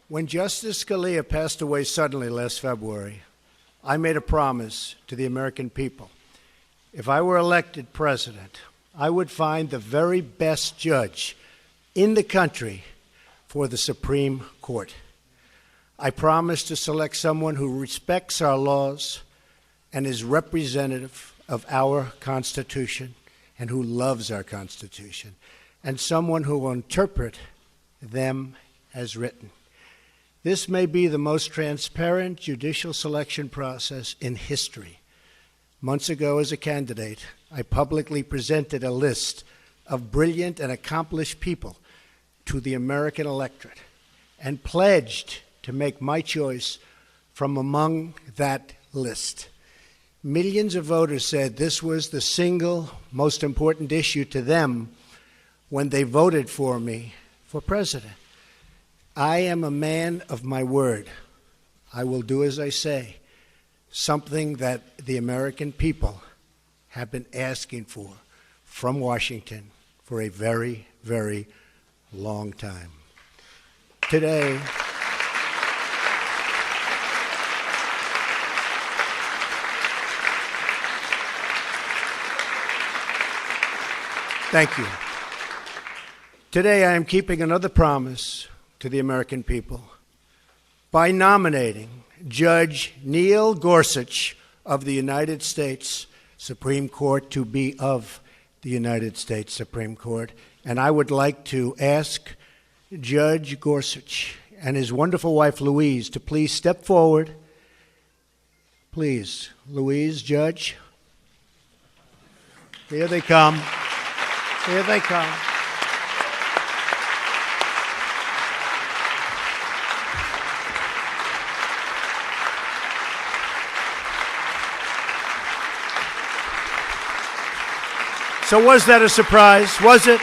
When Justice Scalia passed away suddenly last February, I made a promise to the American people. If I were elected president, I would find the very best judge in the country for the Supreme Court. I promised to select someone who respects our laws and is representative of our Constitution and who loves our Constitution, and someone who will interpret them as written. This may be the most transparent judicial selection process in history. Months ago, as a candidate, I publicly presented a list of brilliant and accomplished people to the American electorate and pledged to make my choice from among that list. Millions of voters said this was the single most important issue to them when they voted for me for president. I am a man of my word. I will do as I say, something that the American people have been asking for from Washington for a very, very long time. Today, thank you. Today, I am keeping another promise to the American people by nominating Judge Neil Gorsuch of the United States Supreme Court to be of the United States Supreme Court. And I would like to ask Judge Gorsuch and his wonderful wife, Louise, to please step forward. Please, Louise, Judge. Here they come. Here they come. So was that a surprise? Was it?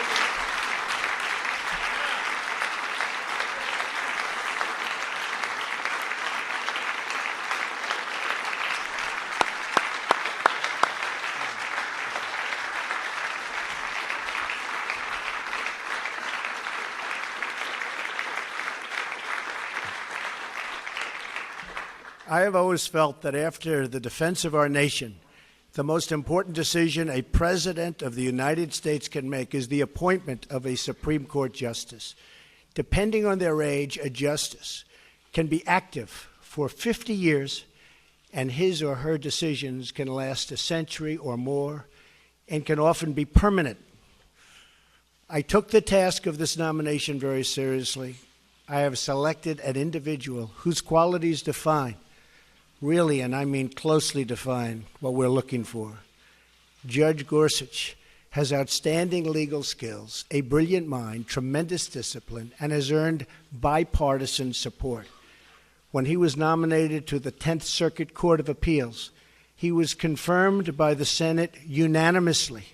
I have always felt that after the defense of our nation, the most important decision a president of the United States can make is the appointment of a Supreme Court justice. Depending on their age, a justice can be active for 50 years, and his or her decisions can last a century or more and can often be permanent. I took the task of this nomination very seriously. I have selected an individual whose qualities define, really, and I mean closely define, what we're looking for. Judge Gorsuch has outstanding legal skills, a brilliant mind, tremendous discipline, and has earned bipartisan support. When he was nominated to the 10th Circuit Court of Appeals, he was confirmed by the Senate unanimously.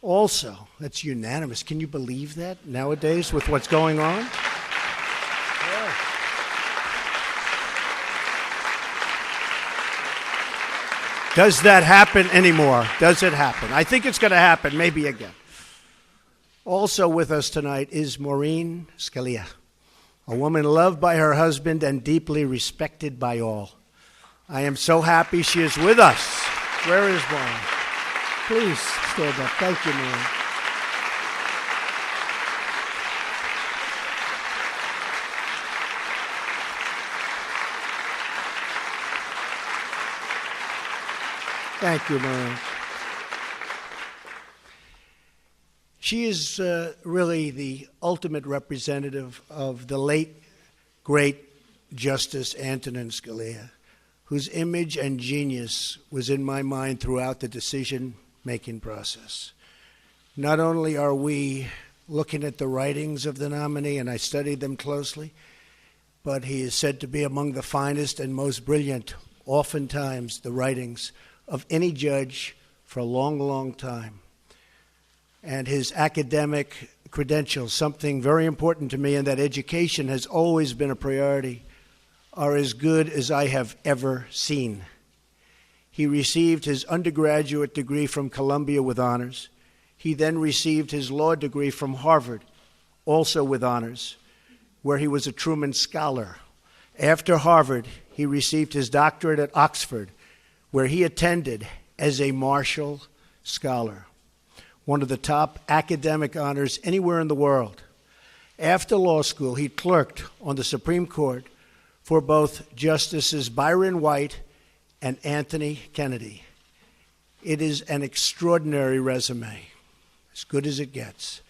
Also, that's unanimous. Can you believe that nowadays with what's going on? Yeah. Does that happen anymore? Does it happen? I think it's going to happen, maybe again. Also with us tonight is Maureen Scalia, a woman loved by her husband and deeply respected by all. I am so happy she is with us. Where is Maureen? Please stand up. Thank you, Maureen. Thank you, Maureen. She is really the ultimate representative of the late, great Justice Antonin Scalia, whose image and genius was in my mind throughout the decision-making process. Not only are we looking at the writings of the nominee, and I studied them closely, but he is said to be among the finest and most brilliant, oftentimes, the writings of any judge for a long, long time. And his academic credentials, something very important to me, and that education has always been a priority, are as good as I have ever seen. He received his undergraduate degree from Columbia with honors. He then received his law degree from Harvard, also with honors, where he was a Truman Scholar After Harvard, he received his doctorate at Oxford, where he attended as a Marshall Scholar, one of the top academic honors anywhere in the world. After law school, he clerked on the Supreme Court for both Justices Byron White and Anthony Kennedy. It is an extraordinary resume, as good as it gets.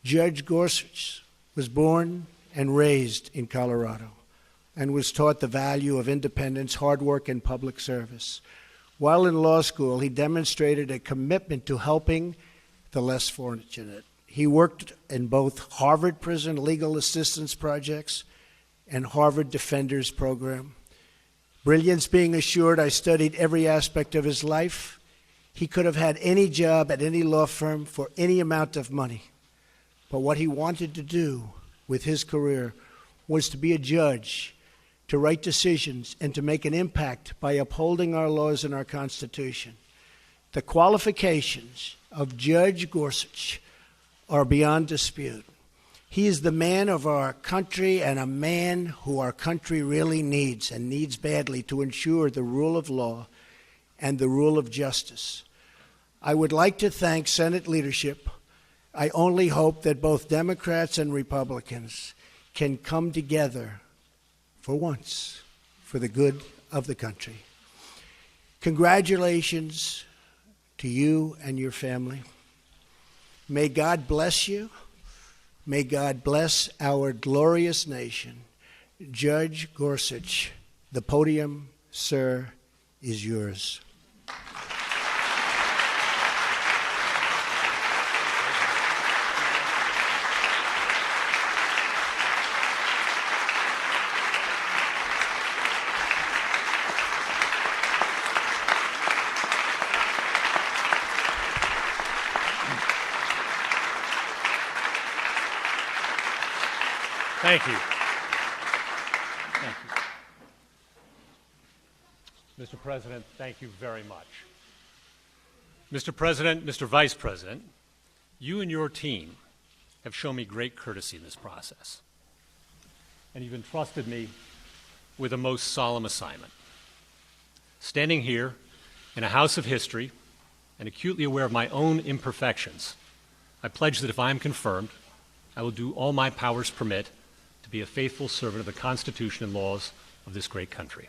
Judge Gorsuch was born and raised in Colorado and was taught the value of independence, hard work, and public service. While in law school, he demonstrated a commitment to helping the less fortunate. He worked in both Harvard Prison Legal Assistance Projects and Harvard Defenders Program. Brilliance being assured, I studied every aspect of his life. He could have had any job at any law firm for any amount of money. But what he wanted to do with his career was to be a judge, to write decisions, and to make an impact by upholding our laws and our Constitution. The qualifications of Judge Gorsuch are beyond dispute. He is the man of our country and a man who our country really needs and needs badly to ensure the rule of law and the rule of justice. I would like to thank Senate leadership. I only hope that both Democrats and Republicans can come together for once for the good of the country. Congratulations to you and your family. May God bless you. May God bless our glorious nation. Judge Gorsuch, the podium, sir, is yours. Thank you. Thank you. Mr. President, thank you very much. Mr. President, Mr. Vice President, you and your team have shown me great courtesy in this process, and you've entrusted me with a most solemn assignment. Standing here in a house of history and acutely aware of my own imperfections, I pledge that if I am confirmed, I will do all my powers permit to be a faithful servant of the Constitution and laws of this great country.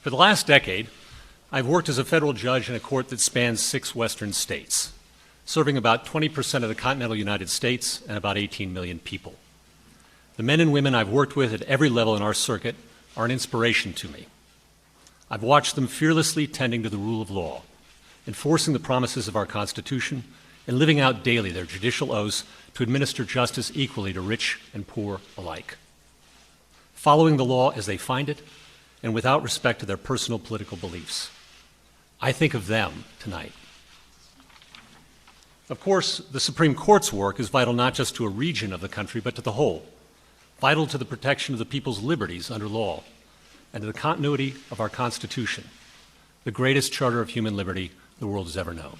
For the last decade, I've worked as a federal judge in a court that spans 6 western states, serving about 20% of the continental United States and about 18 million people. The men and women I've worked with at every level in our circuit are an inspiration to me. I've watched them fearlessly tending to the rule of law, enforcing the promises of our Constitution, and living out daily their judicial oaths to administer justice equally to rich and poor alike, following the law as they find it and without respect to their personal political beliefs. I think of them tonight. Of course, the Supreme Court's work is vital not just to a region of the country, but to the whole, vital to the protection of the people's liberties under law and to the continuity of our Constitution, the greatest charter of human liberty the world has ever known.